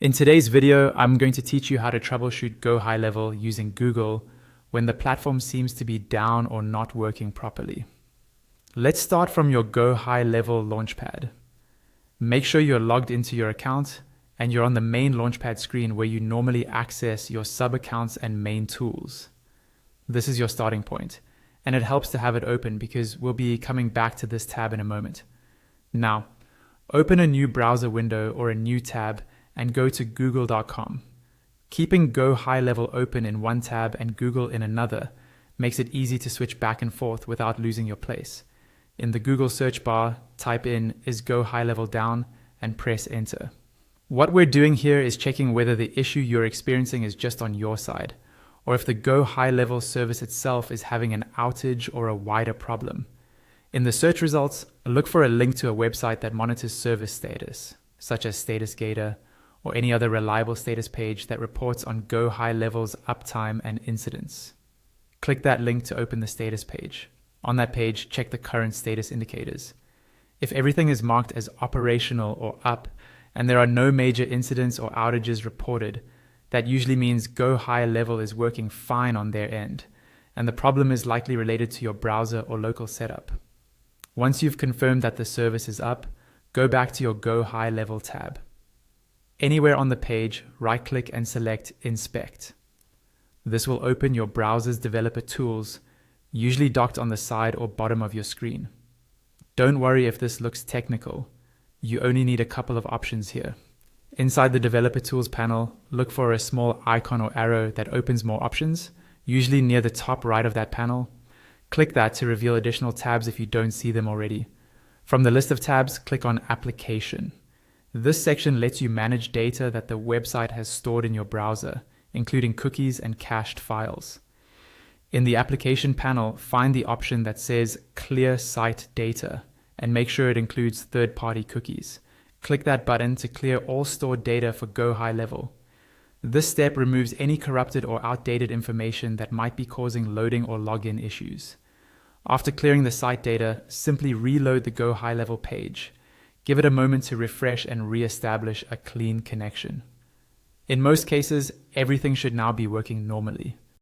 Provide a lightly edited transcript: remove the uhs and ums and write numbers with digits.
In today's video, I'm going to teach you how to troubleshoot GoHighLevel using Google when the platform seems to be down or not working properly. Let's start from your GoHighLevel launchpad. Make sure you're logged into your account and you're on the main launchpad screen where you normally access your sub-accounts and main tools. This is your starting point, and it helps to have it open because we'll be coming back to this tab in a moment. Now, open a new browser window or a new tab and go to google.com. Keeping GoHighLevel open in one tab and Google in another makes it easy to switch back and forth without losing your place. In the Google search bar, type in "is GoHighLevel down" and press enter. What we're doing here is checking whether the issue you're experiencing is just on your side, or if the GoHighLevel service itself is having an outage or a wider problem. In the search results, look for a link to a website that monitors service status, such as StatusGator, or any other reliable status page that reports on GoHighLevel's uptime and incidents. Click that link to open the status page. On that page, check the current status indicators. If everything is marked as operational or up, and there are no major incidents or outages reported, that usually means GoHighLevel is working fine on their end, and the problem is likely related to your browser or local setup. Once you've confirmed that the service is up, go back to your GoHighLevel tab. Anywhere on the page, right-click and select Inspect. This will open your browser's developer tools, usually docked on the side or bottom of your screen. Don't worry if this looks technical. You only need a couple of options here. Inside the developer tools panel, look for a small icon or arrow that opens more options, usually near the top right of that panel. Click that to reveal additional tabs if you don't see them already. From the list of tabs, click on Application. This section lets you manage data that the website has stored in your browser, including cookies and cached files. In the application panel, find the option that says Clear Site Data and make sure it includes third-party cookies. Click that button to clear all stored data for GoHighLevel. This step removes any corrupted or outdated information that might be causing loading or login issues. After clearing the site data, simply reload the GoHighLevel page. Give it a moment to refresh and re-establish a clean connection. In most cases, everything should now be working normally.